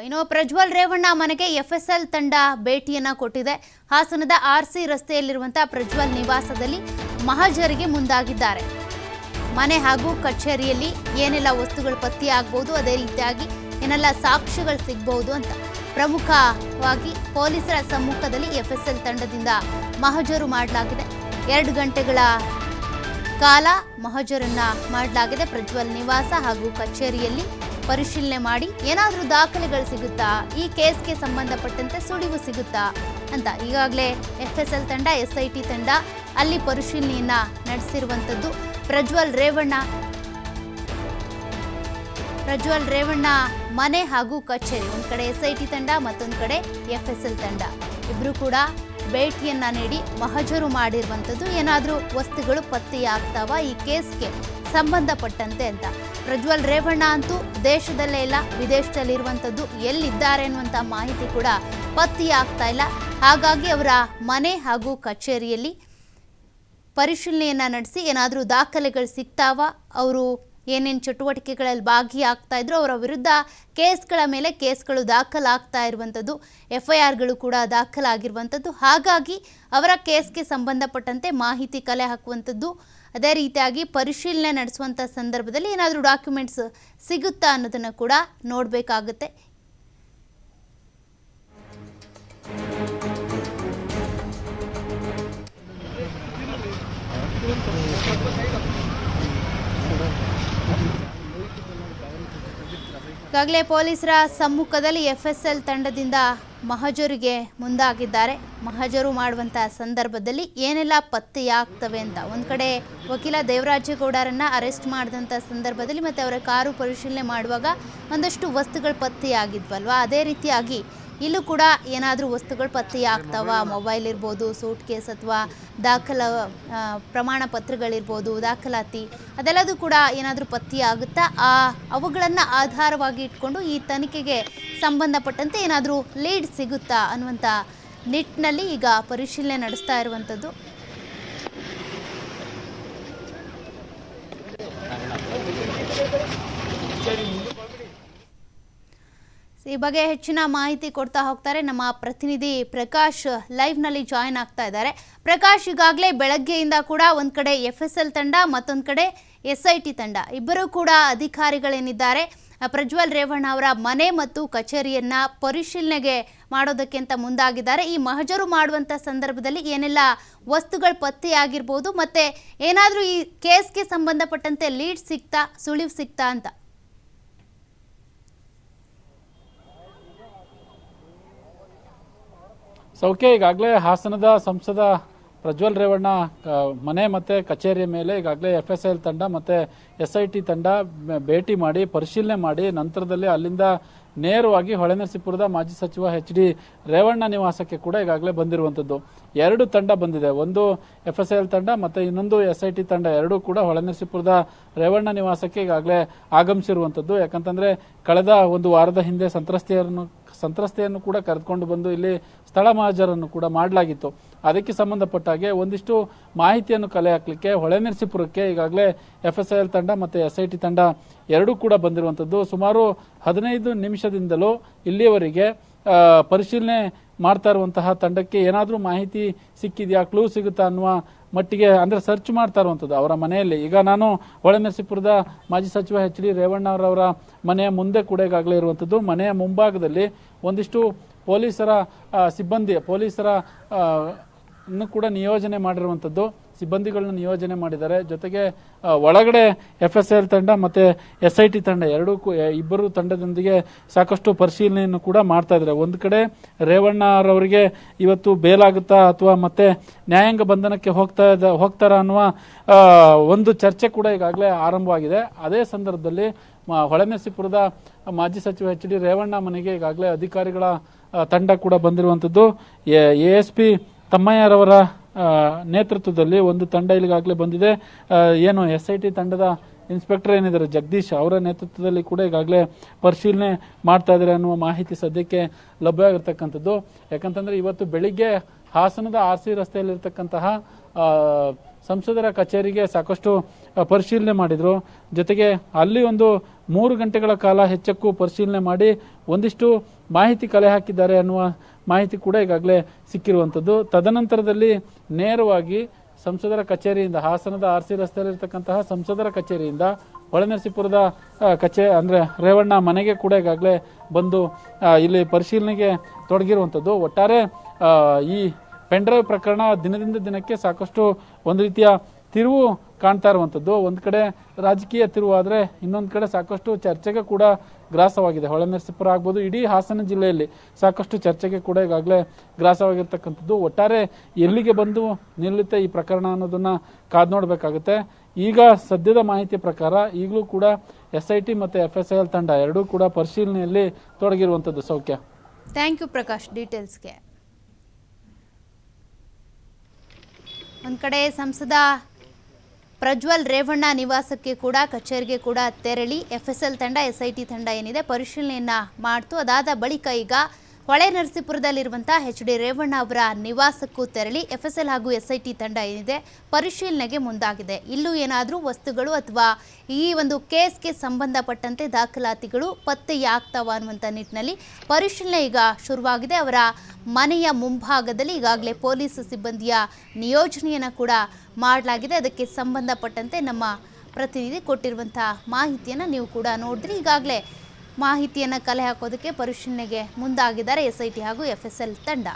ಇನ್ನು ಪ್ರಜ್ವಲ್ ರೇವಣ್ಣ ಮನೆಗೆ ಎಫ್ಎಸ್ಎಲ್ ತಂಡ ಭೇಟಿಯನ್ನ ಕೊಟ್ಟಿದೆ. ಹಾಸನದ ಆರ್ಸಿ ರಸ್ತೆಯಲ್ಲಿರುವಂತಹ ಪ್ರಜ್ವಲ್ ನಿವಾಸದಲ್ಲಿ ಮಹಜರಿಗೆ ಮುಂದಾಗಿದ್ದಾರೆ. ಮನೆ ಹಾಗೂ ಕಚೇರಿಯಲ್ಲಿ ಏನೆಲ್ಲ ವಸ್ತುಗಳು ಪತ್ತೆಯಾಗಬಹುದು, ಅದೇ ರೀತಿಯಾಗಿ ಏನೆಲ್ಲ ಸಾಕ್ಷ್ಯಗಳು ಸಿಗಬಹುದು ಅಂತ ಪ್ರಮುಖವಾಗಿ ಪೊಲೀಸರ ಸಮ್ಮುಖದಲ್ಲಿ ಎಫ್ಎಸ್ಎಲ್ ತಂಡದಿಂದ ಮಹಜರು ಮಾಡಲಾಗಿದೆ. 2 ಗಂಟೆಗಳ ಕಾಲ ಮಹಜರನ್ನ ಮಾಡಲಾಗಿದೆ. ಪ್ರಜ್ವಲ್ ನಿವಾಸ ಹಾಗೂ ಕಚೇರಿಯಲ್ಲಿ ಪರಿಶೀಲನೆ ಮಾಡಿ ಏನಾದರೂ ದಾಖಲೆಗಳು ಸಿಗುತ್ತಾ, ಈ ಕೇಸ್ಗೆ ಸಂಬಂಧಪಟ್ಟಂತೆ ಸುಳಿವು ಸಿಗುತ್ತಾ ಅಂತ ಈಗಾಗಲೇ ಎಫ್ಎಸ್ಎಲ್ ತಂಡ, ಎಸ್ಐಟಿ ತಂಡ ಅಲ್ಲಿ ಪರಿಶೀಲನೆಯನ್ನ ನಡೆಸಿರುವಂಥದ್ದು. ಪ್ರಜ್ವಲ್ ರೇವಣ್ಣ ಮನೆ ಹಾಗೂ ಕಚೇರಿ, ಒಂದು ಕಡೆ ಎಸ್ಐಟಿ ತಂಡ, ಮತ್ತೊಂದು ಕಡೆ ಎಫ್ಎಸ್ಎಲ್ ತಂಡ ಇಬ್ಬರು ಕೂಡ ಭೇಟಿಯನ್ನ ನೀಡಿ ಮಹಜರು ಮಾಡಿರುವಂಥದ್ದು. ಏನಾದರೂ ವಸ್ತುಗಳು ಪತ್ತೆಯಾಗ್ತಾವ ಈ ಕೇಸ್ಗೆ ಸಂಬಂಧಪಟ್ಟಂತೆ ಅಂತ. ಪ್ರಜ್ವಲ್ ರೇವಣ್ಣ ಅಂತೂ ದೇಶದಲ್ಲೇ ಇಲ್ಲ, ವಿದೇಶದಲ್ಲಿರುವಂಥದ್ದು, ಎಲ್ಲಿದ್ದಾರೆ ಅನ್ನುವಂಥ ಮಾಹಿತಿ ಕೂಡ ಪತ್ತೆಯಾಗ್ತಾ ಇಲ್ಲ. ಹಾಗಾಗಿ ಅವರ ಮನೆ ಹಾಗೂ ಕಚೇರಿಯಲ್ಲಿ ಪರಿಶೀಲನೆಯನ್ನ ನಡೆಸಿ ಏನಾದರೂ ದಾಖಲೆಗಳು ಸಿಗ್ತಾವ, ಅವರು ಏನೇನು ಚಟುವಟಿಕೆಗಳಲ್ಲಿ ಭಾಗಿಯಾಗ್ತಾ ಇದ್ರು, ಅವರ ವಿರುದ್ಧ ಕೇಸ್ಗಳ ಮೇಲೆ ಕೇಸ್ಗಳು ದಾಖಲಾಗ್ತಾ ಇರುವಂಥದ್ದು, ಎಫ್ಐಆರ್ಗಳು ಕೂಡ ದಾಖಲಾಗಿರುವಂಥದ್ದು. ಹಾಗಾಗಿ ಅವರ ಕೇಸ್ಗೆ ಸಂಬಂಧಪಟ್ಟಂತೆ ಮಾಹಿತಿ ಕಲೆ ಹಾಕುವಂಥದ್ದು, ಅದೇ ರೀತಿಯಾಗಿ ಪರಿಶೀಲನೆ ನಡೆಸುವಂಥ ಸಂದರ್ಭದಲ್ಲಿ ಏನಾದರೂ ಡಾಕ್ಯುಮೆಂಟ್ಸ್ ಸಿಗುತ್ತಾ ಅನ್ನೋದನ್ನು ಕೂಡ ನೋಡಬೇಕಾಗುತ್ತೆ. ಈಗಾಗಲೇ ಪೊಲೀಸರ ಸಮ್ಮುಖದಲ್ಲಿ ಎಫ್ಎಸ್ಎಲ್ ತಂಡದಿಂದ ಮಹಜರಿಗೆ ಮುಂದಾಗಿದ್ದಾರೆ. ಮಹಜರು ಮಾಡುವಂಥ ಸಂದರ್ಭದಲ್ಲಿ ಏನೆಲ್ಲ ಪತ್ತೆಯಾಗ್ತವೆ ಅಂತ. ಒಂದು ಕಡೆ ವಕೀಲ ದೇವರಾಜೇಗೌಡರನ್ನ ಅರೆಸ್ಟ್ ಮಾಡಿದಂಥ ಸಂದರ್ಭದಲ್ಲಿ ಮತ್ತು ಅವರ ಕಾರು ಪರಿಶೀಲನೆ ಮಾಡುವಾಗ ಒಂದಷ್ಟು ವಸ್ತುಗಳು ಪತ್ತೆಯಾಗಿದ್ವಲ್ವಾ, ಅದೇ ರೀತಿಯಾಗಿ ಇಲ್ಲೂ ಕೂಡ ಏನಾದರೂ ವಸ್ತುಗಳು ಪತ್ತೆಯಾಗ್ತಾವ. ಮೊಬೈಲ್ ಇರ್ಬೋದು, ಸೂಟ್ ಕೇಸ್ ಅಥವಾ ಪ್ರಮಾಣ ಪತ್ರಗಳಿರ್ಬೋದು, ದಾಖಲಾತಿ, ಅದೆಲ್ಲದೂ ಕೂಡ ಏನಾದರೂ ಪತ್ತೆಯಾಗುತ್ತಾ, ಅವುಗಳನ್ನು ಆಧಾರವಾಗಿ ಇಟ್ಕೊಂಡು ಈ ತನಿಖೆಗೆ ಸಂಬಂಧಪಟ್ಟಂತೆ ಏನಾದರೂ ಲೀಡ್ ಸಿಗುತ್ತಾ ಅನ್ನುವಂಥ ನಿಟ್ಟಿನಲ್ಲಿ ಈಗ ಪರಿಶೀಲನೆ ನಡೆಸ್ತಾ ಇರುವಂಥದ್ದು. ಈ ಬಗ್ಗೆ ಹೆಚ್ಚಿನ ಮಾಹಿತಿ ಕೊಡ್ತಾ ಹೋಗ್ತಾರೆ ನಮ್ಮ ಪ್ರತಿನಿಧಿ ಪ್ರಕಾಶ್, ಲೈವ್ನಲ್ಲಿ ಜಾಯಿನ್ ಆಗ್ತಾ ಇದ್ದಾರೆ. ಪ್ರಕಾಶ್, ಈಗಾಗಲೇ ಬೆಳಗ್ಗೆಯಿಂದ ಕೂಡ ಒಂದು ಕಡೆ ಎಫ್ಎಸ್ಎಲ್ ತಂಡ, ಮತ್ತೊಂದು ಕಡೆ ಎಸ್ಐಟಿ ತಂಡ ಇಬ್ಬರೂ ಕೂಡ ಅಧಿಕಾರಿಗಳೇನಿದ್ದಾರೆ ಪ್ರಜ್ವಲ್ ರೇವಣ್ಣ ಅವರ ಮನೆ ಮತ್ತು ಕಚೇರಿಯನ್ನ ಪರಿಶೀಲನೆಗೆ ಮಾಡೋದಕ್ಕೆ ಅಂತ ಮುಂದಾಗಿದ್ದಾರೆ. ಈ ಮಹಜರು ಮಾಡುವಂಥ ಸಂದರ್ಭದಲ್ಲಿ ಏನೆಲ್ಲ ವಸ್ತುಗಳು ಪತ್ತೆಯಾಗಿರ್ಬೋದು, ಮತ್ತೆ ಏನಾದರೂ ಈ ಕೇಸ್ಗೆ ಸಂಬಂಧಪಟ್ಟಂತೆ ಲೀಡ್ ಸಿಗ್ತಾ, ಸುಳಿವು ಸಿಗ್ತಾ ಅಂತ. ಸೌಖ್ಯ, ಈಗಾಗಲೇ ಹಾಸನದ ಸಂಸದ ಪ್ರಜ್ವಲ್ ರೇವಣ್ಣ ಮನೆ ಮತ್ತು ಕಚೇರಿಯ ಮೇಲೆ ಈಗಾಗಲೇ ಎಫ್ಎಸ್ಎಲ್ ತಂಡ ಮತ್ತು ಎಸ್ಐಟಿ ತಂಡ ಭೇಟಿ ಮಾಡಿ ಪರಿಶೀಲನೆ ಮಾಡಿ ನಂತರದಲ್ಲಿ ಅಲ್ಲಿಂದ ನೇರವಾಗಿ ಹೊಳೆನರಸೀಪುರದ ಮಾಜಿ ಸಚಿವ HD ರೇವಣ್ಣ ನಿವಾಸಕ್ಕೆ ಕೂಡ ಈಗಾಗಲೇ ಬಂದಿರುವಂಥದ್ದು. 2 ತಂಡ ಬಂದಿದೆ, ಒಂದು ಎಫ್ಎಸ್ಎಲ್ ತಂಡ ಮತ್ತು ಇನ್ನೊಂದು ಎಸ್ಐಟಿ ತಂಡ, ಎರಡೂ ಕೂಡ ಹೊಳೆನರಸೀಪುರದ ರೇವಣ್ಣ ನಿವಾಸಕ್ಕೆ ಈಗಾಗಲೇ ಆಗಮಿಸಿರುವಂಥದ್ದು. ಯಾಕಂತಂದ್ರೆ ಕಳೆದ ಒಂದು ವಾರದ ಹಿಂದೆ ಸಂತ್ರಸ್ತೆಯನ್ನು ಕೂಡ ಕರೆದುಕೊಂಡು ಬಂದು ಇಲ್ಲಿ ಸ್ಥಳ ಮಹಜರನ್ನು ಕೂಡ ಮಾಡಲಾಗಿತ್ತು. ಅದಕ್ಕೆ ಸಂಬಂಧಪಟ್ಟ ಹಾಗೆ ಒಂದಿಷ್ಟು ಮಾಹಿತಿಯನ್ನು ಕಲೆ ಹಾಕಲಿಕ್ಕೆ ಹೊಳೆನರಸೀಪುರಕ್ಕೆ ಈಗಾಗಲೇ ಎಫ್ಎಸ್ಎಲ್ ತಂಡ ಮತ್ತು ಎಸ್ಐಟಿ ತಂಡ ಎರಡೂ ಕೂಡ ಬಂದಿರುವಂಥದ್ದು. ಸುಮಾರು 15 ನಿಮಿಷದಿಂದಲೂ ಇಲ್ಲಿಯವರೆಗೆ ಪರಿಶೀಲನೆ ಮಾಡ್ತಾ ಇರುವಂತಹ ತಂಡಕ್ಕೆ ಏನಾದರೂ ಮಾಹಿತಿ ಸಿಕ್ಕಿದೆಯಾ, ಕ್ಲೂ ಸಿಗುತ್ತಾ ಅನ್ನುವ ಮಟ್ಟಿಗೆ ಅಂದ್ರೆ ಸರ್ಚ್ ಮಾಡ್ತಾ ಇರುವಂಥದ್ದು ಅವರ ಮನೆಯಲ್ಲಿ. ಈಗ ನಾನು ಹೊಳೆನರಸೀಪುರದ ಮಾಜಿ ಸಚಿವ HD ರೇವಣ್ಣ ಅವರ ಮನೆಯ ಮುಂದೆ ಕೂಡ ಈಗಾಗಲೇ ಇರುವಂಥದ್ದು. ಮನೆಯ ಮುಂಭಾಗದಲ್ಲಿ ಒಂದಿಷ್ಟು ಪೊಲೀಸರ ಕೂಡ ನಿಯೋಜನೆ ಮಾಡಿರುವಂಥದ್ದು, ಸಿಬ್ಬಂದಿಗಳನ್ನ ನಿಯೋಜನೆ ಮಾಡಿದ್ದಾರೆ. ಜೊತೆಗೆ ಒಳಗಡೆ ಎಫ್ಎಸ್ಎಲ್ ತಂಡ ಮತ್ತೆ ಎಸ್ಐಟಿ ತಂಡ ಇಬ್ಬರು ತಂಡದೊಂದಿಗೆ ಸಾಕಷ್ಟು ಪರಿಶೀಲನೆಯನ್ನು ಕೂಡ ಮಾಡ್ತಾ ಇದ್ದಾರೆ. ಒಂದು ಕಡೆ ರೇವಣ್ಣ ಅವರಿಗೆ ಇವತ್ತು ಬೇಲಾಗುತ್ತಾ ಅಥವಾ ಮತ್ತೆ ನ್ಯಾಯಾಂಗ ಬಂಧನಕ್ಕೆ ಹೋಗ್ತಾರ ಅನ್ನುವ ಒಂದು ಚರ್ಚೆ ಕೂಡ ಈಗಾಗಲೇ ಆರಂಭವಾಗಿದೆ. ಅದೇ ಸಂದರ್ಭದಲ್ಲಿ ಹೊಳೆನರಸೀಪುರದ ಮಾಜಿ ಸಚಿವ HD ರೇವಣ್ಣ ಮನೆಗೆ ಈಗಾಗಲೇ ಅಧಿಕಾರಿಗಳ ತಂಡ ಕೂಡ ಬಂದಿರುವಂಥದ್ದು. ASP ತಮ್ಮಯ್ಯರವರ ನೇತೃತ್ವದಲ್ಲಿ ಒಂದು ತಂಡ ಇಲ್ಲಿಗಾಗಲೇ ಬಂದಿದೆ. ಏನು SIT ತಂಡದ ಇನ್ಸ್ಪೆಕ್ಟರ್ ಏನಿದ್ದಾರೆ ಜಗದೀಶ್ ಅವರ ನೇತೃತ್ವದಲ್ಲಿ ಕೂಡ ಈಗಾಗಲೇ ಪರಿಶೀಲನೆ ಮಾಡ್ತಾ ಇದ್ದಾರೆ ಅನ್ನುವ ಮಾಹಿತಿ ಸದ್ಯಕ್ಕೆ ಲಭ್ಯವಾಗಿರ್ತಕ್ಕಂಥದ್ದು. ಯಾಕಂತಂದ್ರೆ ಇವತ್ತು ಬೆಳಿಗ್ಗೆ ಹಾಸನದ RC ರಸ್ತೆಯಲ್ಲಿರ್ತಕ್ಕಂತಹ ಸಂಸದರ ಕಚೇರಿಗೆ ಸಾಕಷ್ಟು ಪರಿಶೀಲನೆ ಮಾಡಿದ್ರು. ಜೊತೆಗೆ ಅಲ್ಲಿ ಒಂದು 3 ಗಂಟೆಗಳ ಕಾಲ ಹೆಚ್ಚಕ್ಕೂ ಪರಿಶೀಲನೆ ಮಾಡಿ ಒಂದಿಷ್ಟು ಮಾಹಿತಿ ಕಲೆ ಹಾಕಿದ್ದಾರೆ ಅನ್ನುವ ಮಾಹಿತಿ ಕೂಡ ಈಗಾಗಲೇ ಸಿಕ್ಕಿರುವಂಥದ್ದು. ತದನಂತರದಲ್ಲಿ ನೇರವಾಗಿ ಸಂಸದರ ಕಚೇರಿಯಿಂದ, ಹಾಸನದ RC ರಸ್ತೆಯಲ್ಲಿರ್ತಕ್ಕಂತಹ ಸಂಸದರ ಕಚೇರಿಯಿಂದ ಹೊಳೆನರಸೀಪುರದ ಅಂದರೆ ರೇವಣ್ಣ ಮನೆಗೆ ಕೂಡ ಈಗಾಗಲೇ ಬಂದು ಇಲ್ಲಿ ಪರಿಶೀಲನೆಗೆ ತೊಡಗಿರುವಂಥದ್ದು. ಒಟ್ಟಾರೆ ಈ ಪೆನ್ಡ್ರೈವ್ ಪ್ರಕರಣ ದಿನದಿಂದ ದಿನಕ್ಕೆ ಸಾಕಷ್ಟು ಒಂದು ರೀತಿಯ ತಿರುವು ಕಾಣ್ತಾ ಇರುವಂಥದ್ದು. ಒಂದು ಕಡೆ ರಾಜಕೀಯ ತಿರುವು ಆದರೆ ಇನ್ನೊಂದು ಕಡೆ ಸಾಕಷ್ಟು ಚರ್ಚೆಗೆ ಕೂಡ ಗ್ರಾಸವಾಗಿದೆ. ಹೊಳೆನರಸೀಪುರ ಆಗ್ಬೋದು, ಇಡೀ ಹಾಸನ ಜಿಲ್ಲೆಯಲ್ಲಿ ಸಾಕಷ್ಟು ಚರ್ಚೆಗೆ ಕೂಡ ಈಗಾಗಲೇ ಗ್ರಾಸವಾಗಿರ್ತಕ್ಕಂಥದ್ದು. ಒಟ್ಟಾರೆ ಎಲ್ಲಿಗೆ ಬಂದು ನಿಲ್ಲುತ್ತೆ ಈ ಪ್ರಕರಣ ಅನ್ನೋದನ್ನ ಕಾದು ನೋಡಬೇಕಾಗುತ್ತೆ. ಈಗ ಸದ್ಯದ ಮಾಹಿತಿ ಪ್ರಕಾರ ಈಗಲೂ ಕೂಡ SIT ಮತ್ತು FSIL ತಂಡ ಎರಡೂ ಕೂಡ ಪರಿಶೀಲನೆಯಲ್ಲಿ ತೊಡಗಿರುವಂಥದ್ದು. ಸೌಖ್ಯ, ಥ್ಯಾಂಕ್ ಯು ಪ್ರಕಾಶ್ ಡೀಟೇಲ್ಸ್ಗೆ. ಒಂದು ಕಡೆ ಸಂಸದ ಪ್ರಜ್ವಲ್ ರೇವಣ್ಣ ನಿವಾಸಕ್ಕೆ ಕೂಡ, ಕಚೇರಿಗೆ ಕೂಡ ತೆರಳಿ FSL ತಂಡ, SIT ತಂಡ ಏನಿದೆ ಪರಿಶೀಲನೆಯನ್ನ ಮಾಡ್ತು. ಅದಾದ ಬಳಿಕ ಈಗ ಹೊಳೆನರಸೀಪುರದಲ್ಲಿರುವಂಥ HD ರೇವಣ್ಣ ಅವರ ನಿವಾಸಕ್ಕೂ ತೆರಳಿ FSL ಹಾಗೂ SIT ತಂಡ ಏನಿದೆ ಪರಿಶೀಲನೆಗೆ ಮುಂದಾಗಿದೆ. ಇಲ್ಲೂ ಏನಾದರೂ ವಸ್ತುಗಳು ಅಥವಾ ಈ ಒಂದು ಕೇಸ್ಗೆ ಸಂಬಂಧಪಟ್ಟಂತೆ ದಾಖಲಾತಿಗಳು ಪತ್ತೆಯಾಗ್ತಾವ ಅನ್ನುವಂಥ ನಿಟ್ಟಿನಲ್ಲಿ ಪರಿಶೀಲನೆ ಈಗ ಶುರುವಾಗಿದೆ. ಅವರ ಮನೆಯ ಮುಂಭಾಗದಲ್ಲಿ ಈಗಾಗಲೇ ಪೊಲೀಸ್ ಸಿಬ್ಬಂದಿಯ ನಿಯೋಜನೆಯನ್ನು ಕೂಡ ಮಾಡಲಾಗಿದೆ. ಅದಕ್ಕೆ ಸಂಬಂಧಪಟ್ಟಂತೆ ನಮ್ಮ ಪ್ರತಿನಿಧಿ ಕೊಟ್ಟಿರುವಂಥ ಮಾಹಿತಿಯನ್ನು ನೀವು ಕೂಡ ನೋಡಿದ್ರಿ. ಈಗಾಗಲೇ ಮಾಹಿತಿಯನ್ನು ಕಲೆ ಹಾಕೋದಕ್ಕೆ ಪರಿಶೀಲನೆಗೆ ಮುಂದಾಗಿದ್ದಾರೆ SIT ಹಾಗೂ FSL ತಂಡ.